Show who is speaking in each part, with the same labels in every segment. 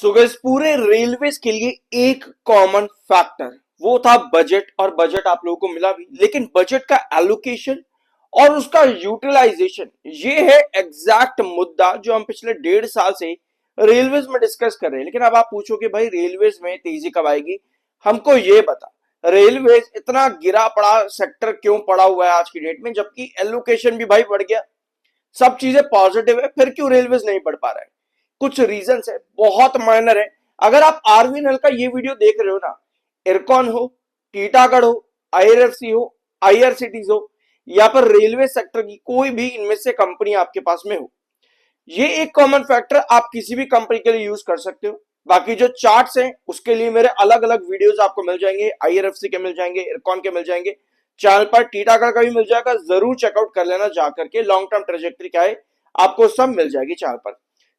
Speaker 1: So guys पूरे railways के लिए एक कॉमन फैक्टर वो था बजट। और बजट आप लोगों को मिला भी, लेकिन बजट का एलोकेशन और उसका यूटिलाइजेशन ये है एग्जैक्ट मुद्दा जो हम पिछले 1.5 साल से रेलवेज में डिस्कस कर रहे हैं। लेकिन अब आप पूछोगे भाई रेलवेज में तेजी कब आएगी, हमको ये बता रेलवेज इतना गिरा पड़ा सेक्टर क्यों पड़ा हुआ है आज की डेट में, जबकि एलोकेशन भी भाई बढ़ गया, सब चीजें पॉजिटिव है, फिर क्यों रेलवेज नहीं बढ़ पा रहा है। कुछ रीजन है, बहुत माइनर है। अगर आप आरवीएनएल का ये वीडियो देख रहे हो ना, इरकॉन हो, टीटागढ़ हो, आईआरएफसी हो, आईआरसीटीज हो, या पर रेलवे सेक्टर की कोई भी इनमें से कंपनी आपके पास में हो, ये एक कॉमन फैक्टर आप किसी भी कंपनी के लिए यूज कर सकते हो। बाकी जो चार्ट्स हैं उसके लिए मेरे अलग अलग वीडियोस आपको मिल जाएंगे, आईआरएफसी के मिल जाएंगे, इरकॉन के मिल जाएंगे, चैनल पर टीटागढ़ का भी मिल जाएगा, जरूर चेकआउट कर लेना जाकर के। लॉन्ग टर्म ट्रेजेक्टरी क्या है आपको सब मिल जाएगी चैनल पर,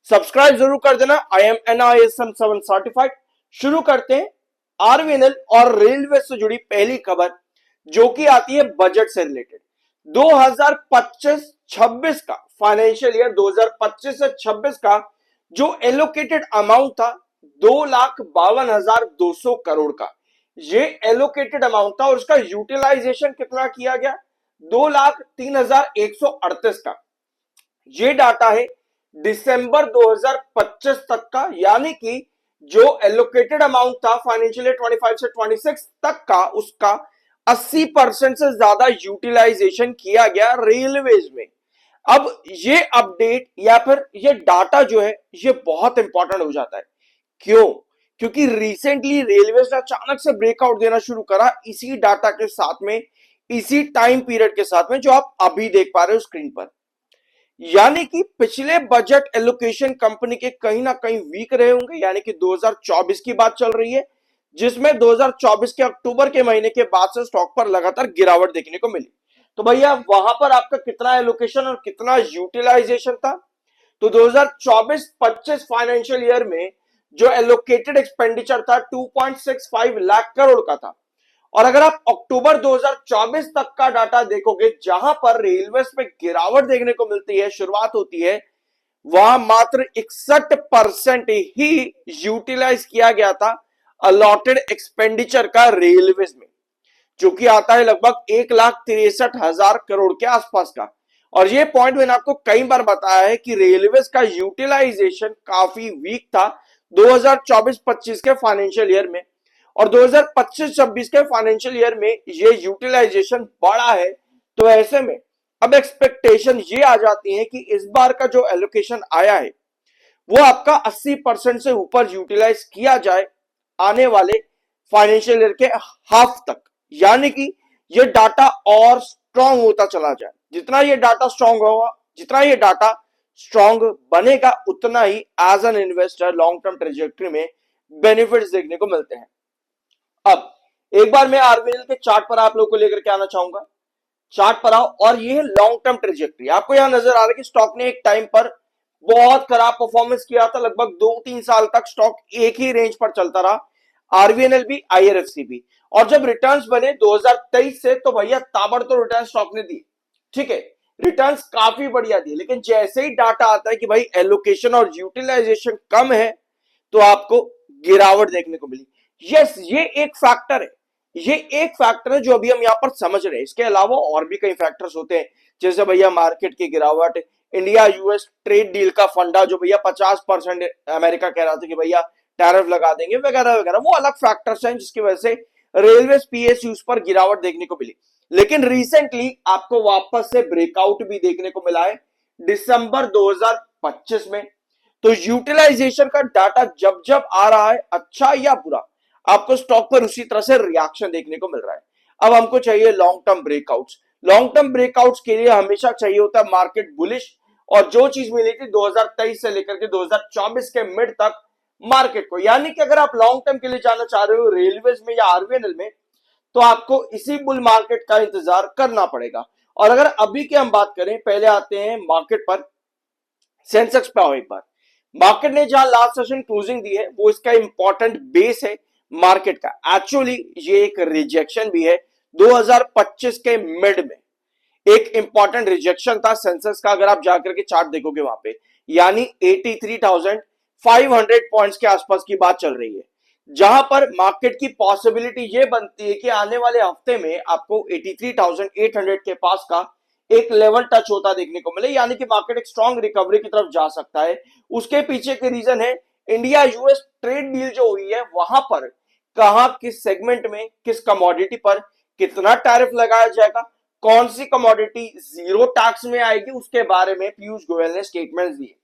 Speaker 1: सब्सक्राइब जरूर कर देना। I am NISM 7 certified. शुरू करते हैं आरवीएनएल और रेलवे से जुड़ी पहली खबर, जो कि आती है बजट से रिलेटेड। 2025-26 का फाइनेंशियल ईयर 2025 से 26 का जो एलोकेटेड अमाउंट था 2,52,200 करोड़ का, ये एलोकेटेड अमाउंट था और उसका यूटिलाइजेशन कितना किया गया 2,03,138 का। ये डाटा है दिसंबर 2025 तक का, यानी कि जो एलोकेटेड अमाउंट था फाइनेंशियल ईयर 25 से 26 तक का, उसका 80% से ज्यादा यूटिलाइजेशन किया गया रेलवेज में। अब ये अपडेट या फिर ये डाटा जो है ये बहुत इंपॉर्टेंट हो जाता है। क्यों? क्योंकि रिसेंटली रेलवेज ने अचानक से ब्रेकआउट देना शुरू करा इसी डाटा के साथ में, इसी टाइम पीरियड के साथ में, जो आप अभी देख पा रहे हो स्क्रीन पर। यानी कि पिछले बजट एलोकेशन कंपनी के कहीं ना कहीं वीक रहे होंगे, यानी कि 2024 की बात चल रही है, जिसमें 2024 के अक्टूबर के महीने के बाद से स्टॉक पर लगातार गिरावट देखने को मिली। तो भैया वहां पर आपका कितना एलोकेशन और कितना यूटिलाइजेशन था? तो 2024-25 फाइनेंशियल ईयर में जो एलोकेटेड एक्सपेंडिचर था 2.65 लाख करोड़ का था। और अगर आप अक्टूबर 2024 तक का डाटा देखोगे, जहां पर रेलवेज में गिरावट देखने को मिलती है, शुरुआत होती है, वहां मात्र 61% ही यूटिलाइज किया गया था अलॉटेड एक्सपेंडिचर का रेलवेज में, जो कि आता है लगभग 1,63,000 करोड़ के आसपास का। और ये पॉइंट मैंने आपको कई बार बताया है कि रेलवेज का यूटिलाइजेशन काफी वीक था 2024-25 के फाइनेंशियल ईयर में, और 2025-26 के फाइनेंशियल ईयर में ये यूटिलाइजेशन बढ़ा है। तो ऐसे में अब एक्सपेक्टेशन ये आ जाती है कि इस बार का जो एलोकेशन आया है वो आपका 80% से ऊपर यूटिलाइज किया जाए आने वाले फाइनेंशियल ईयर के हाफ तक, यानी कि ये डाटा और स्ट्रांग होता चला जाए। जितना ये डाटा स्ट्रांग होगा, जितना ये डाटा स्ट्रांग बनेगा, उतना ही as an investor long term trajectory में बेनिफिट्स देखने को मिलते हैं। अब एक बार मैं आरवीएनएल के चार्ट पर आप लोगों को लेकर के आना चाहूंगा। चार्ट पर आओ, और ये है लॉन्ग टर्म ट्रेजेक्टरी। आपको यहां नजर आ रहा है कि स्टॉक ने एक टाइम पर बहुत खराब परफॉर्मेंस किया था, लगभग 2-3 साल तक स्टॉक एक ही रेंज पर चलता रहा, आरवीएनएल भी, आईआरएफसी भी। और जब रिटर्न्स बने 2023 से, तो भैया ताबड़तोड़ रिटर्न स्टॉक ने दिए। ठीक है, रिटर्न्स काफी बढ़िया दिए, लेकिन जैसे ही डाटा आता है कि भाई एलोकेशन और यूटिलाइजेशन कम है, तो आपको गिरावट देखने को मिली। यस, ये एक फैक्टर है, ये एक फैक्टर है जो अभी हम यहां पर समझ रहे हैं। इसके अलावा और भी कई फैक्टर्स होते हैं, जैसे भैया मार्केट की गिरावट, इंडिया यूएस ट्रेड डील का फंडा जो भैया 50% अमेरिका कह रहा था कि भैया टैरिफ लगा देंगे वगैरह वगैरह, वो अलग फैक्टर्स हैं जिसकी वजह से रेलवे पीएसयूज पर गिरावट देखने को मिली। लेकिन रिसेंटली आपको वापस से ब्रेकआउट भी देखने को मिला है दिसंबर 2025 में। तो यूटिलाइजेशन का डाटा जब जब आ रहा है, अच्छा या बुरा, आपको स्टॉक पर उसी तरह से रिएक्शन देखने को मिल रहा है। अब हमको चाहिए long term breakouts. Long term breakouts के लिए हमेशा चाहिए होता है मार्केट बुलिश, और जो चीज मिली थी 2023 से लेकर के 2024 के मिड तक मार्केट को, यानी कि अगर आप लॉन्ग टर्म के लिए जाना चाह रहे हो रेलवेज में या आरवीएनएल में, तो आपको इसी बुल मार्केट का इंतजार करना पड़ेगा। और अगर अभी की हम बात करें, पहले आते हैं मार्केट पर, सेंसेक्स पे आओ एक बार। मार्केट ने जहां लास्ट सेशन क्लोजिंग दी है वो इसका इंपॉर्टेंट बेस है मार्केट का। एक्चुअली ये एक रिजेक्शन भी है 2025 के मिड में, एक इंपॉर्टेंट रिजेक्शन था सेंसेक्स का। अगर आप जाकर के चार्ट देखोगे वहां पे, यानी 500 पॉइंट्स के आसपास की बात चल रही है, जहां पर मार्केट की पॉसिबिलिटी ये बनती है कि आने वाले हफ्ते में आपको 83,800 के पास का एक लेवल टच होता देखने को मिले, यानी कि मार्केट एक स्ट्रॉन्ग रिकवरी की तरफ जा सकता है। उसके पीछे के रीजन है इंडिया यूएस ट्रेड डील जो हुई है, वहां पर कहां किस सेगमेंट में किस कमोडिटी पर कितना टैरिफ लगाया जाएगा, कौन सी कमोडिटी जीरो टैक्स में आएगी, उसके बारे में पीयूष गोयल ने स्टेटमेंट दिए,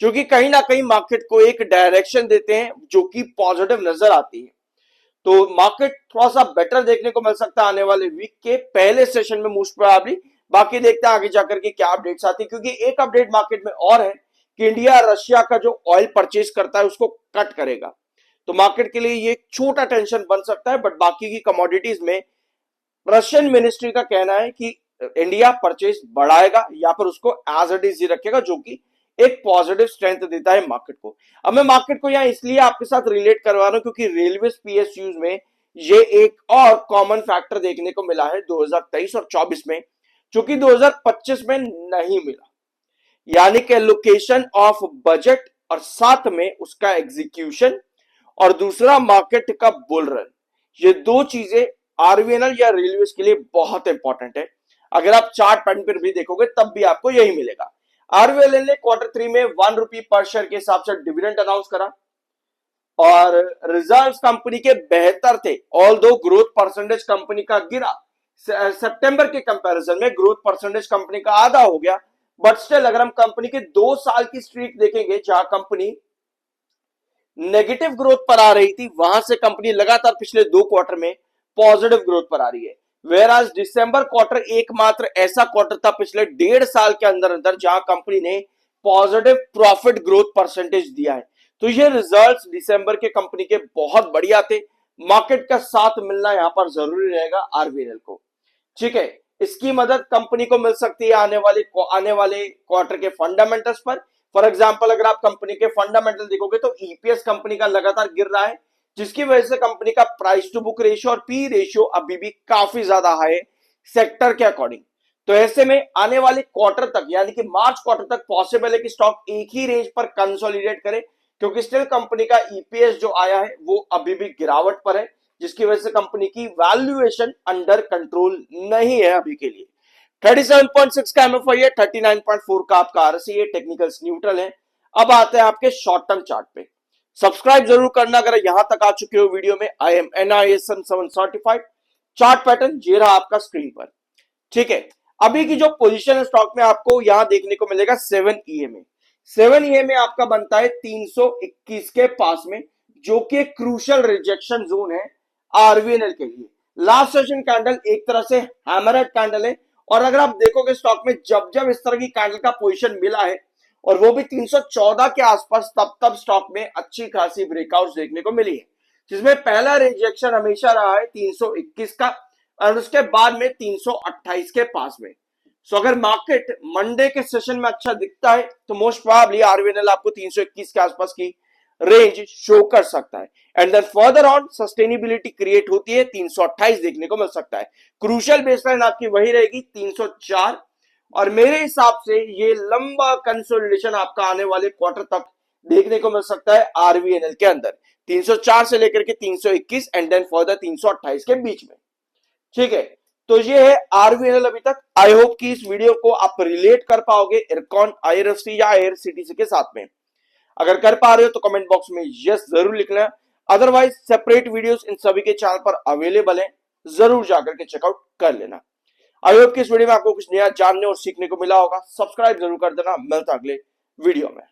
Speaker 1: जो कि कहीं ना कहीं मार्केट को एक डायरेक्शन देते हैं जो कि पॉजिटिव नजर आती है। तो मार्केट थोड़ा सा बेटर देखने को मिल सकता है आने वाले वीक के पहले सेशन में मोस्ट प्रोबेबली। बाकी देखते हैं आगे जाकर के क्या अपडेट्स आती है, क्योंकि एक अपडेट मार्केट में और है कि इंडिया रशिया का जो ऑयल परचेज करता है उसको कट करेगा, तो मार्केट के लिए ये छोटा टेंशन बन सकता है। बट बाकी की कमोडिटीज में रशियन मिनिस्ट्री का कहना है कि इंडिया परचेज बढ़ाएगा या फिर उसको एज इट इज रखेगा, जो कि एक पॉजिटिव स्ट्रेंथ देता है मार्केट को। अब मैं मार्केट को यहां इसलिए आपके साथ रिलेट करवा रहा हूं क्योंकि रेलवे पीएसयूज में ये एक और कॉमन फैक्टर देखने को मिला है 2023 और 24 में, जो कि 2025 में नहीं मिला, यानी कि एलोकेशन ऑफ बजट और साथ में उसका एग्जीक्यूशन और दूसरा मार्केट का बुल रन। ये दो चीजें आरवीएनएल या रेलवे के लिए बहुत इंपॉर्टेंट है। अगर आप चार्ट पैटर्न पर भी देखोगे तब भी आपको यही मिलेगा। आरवीएनएल ने Q3 में 1 रुपी पर शेयर के हिसाब से डिविडेंड अनाउंस करा और रिजल्ट्स कंपनी के बेहतर थे, ऑल्दो ग्रोथ परसेंटेज कंपनी का गिरा। सितंबर के कंपैरिजन में ग्रोथ परसेंटेज कंपनी का आधा हो गया, बट स्टिल अगर हम कंपनी के 2 साल की स्ट्रीक देखेंगे जहां कंपनी नेगेटिव ग्रोथ पर आ रही थी, वहां से कंपनी लगातार पिछले 2 क्वार्टर में पॉजिटिव ग्रोथ पर आ रही है। वेयर आज दिसंबर क्वार्टर एकमात्र ऐसा क्वार्टर था पिछले 1.5 साल के अंदर अंदर जहां कंपनी ने पॉजिटिव प्रॉफिट ग्रोथ परसेंटेज दिया है। तो ये रिजल्ट्स दिसंबर के कंपनी के बहुत बढ़िया थे। मार्केट का साथ मिलना यहां पर जरूरी रहेगा आरवीएनएल को, ठीक है। इसकी मदद कंपनी को मिल सकती है आने वाले क्वार्टर के फंडामेंटल्स पर। फॉर एग्जांपल अगर आप कंपनी के फंडामेंटल देखोगे तो ईपीएस कंपनी का लगातार गिर रहा है, जिसकी वजह से कंपनी का प्राइस टू बुक रेशियो और पी रेशियो अभी भी काफी ज्यादा हाई है सेक्टर के अकॉर्डिंग। तो ऐसे में आने वाले क्वार्टर तक यानी कि मार्च क्वार्टर तक पॉसिबल है कि स्टॉक एक ही रेंज पर कंसोलिडेट करे, क्योंकि स्टिल कंपनी का ईपीएस जो आया है वो अभी भी गिरावट पर है, जिसकी वजह से कंपनी की वैल्यूएशन अंडर कंट्रोल नहीं है अभी के लिए। 37.6 का एमएफआई है, 39.4 का आपका आरएसआई है, टेक्निकल्स न्यूट्रल है। अब आते हैं आपके शॉर्ट टर्म चार्ट पे। सब्सक्राइब जरूर करना अगर यहां तक आ चुके हो वीडियो में। I am NISM 7 certified. Chart pattern ये रहा आपका स्क्रीन पर, ठीक है। अभी की जो पोजीशन है स्टॉक में आपको यहां देखने को मिलेगा 7 में 7 में आपका बनता है 321 के पास में, जो कि क्रूशियल रिजेक्शन जोन है आरवीएनएल के लिए। लास्ट सेशन कैंडल एक तरह से हैमरहेड कैंडल है, और अगर आप देखोगे स्टॉक में जब जब इस तरह की कैंडल का पोजीशन मिला है और वो भी 314 के आसपास, तब स्टॉक में अच्छी खासी ब्रेकआउट देखने को मिली है, जिसमें पहला रिजेक्शन हमेशा रहा है 321 का और उसके बाद में 328 के पास में। सो अगर मार्केट मंडे के सेशन में अच्छा दिखता है तो मोस्ट प्रोबेबली आरवीएनएल आपको 321 के आसपास की रेंज शो कर सकता है, and then further on sustainability create होती है 328 देखने को मिल सकता है। क्रूशियल बेसलाइन आपकी वही रहेगी 304, और मेरे हिसाब से ये लंबा कंसोलिडेशन आपका आने वाले क्वार्टर तक देखने को मिल सकता है आरवीएनएल के अंदर 304 से लेकर के 321 एंड देन फर्दर 328 के बीच में, ठीक है। तो ये है आरवीएनएल अभी तक। आई होप कि इस वीडियो को आप रिलेट कर पाओगे इरकॉन, आईआरएफसी या एआईआरसीटीसी के साथ में। अगर कर पा रहे हो तो कमेंट बॉक्स में यस जरूर लिखना। अदरवाइज सेपरेट वीडियोस इन सभी के चैनल पर अवेलेबल है, जरूर जाकर के चेकआउट कर लेना। आई होप कि इस वीडियो में आपको कुछ नया जानने और सीखने को मिला होगा। सब्सक्राइब जरूर कर देना। मिलता अगले वीडियो में।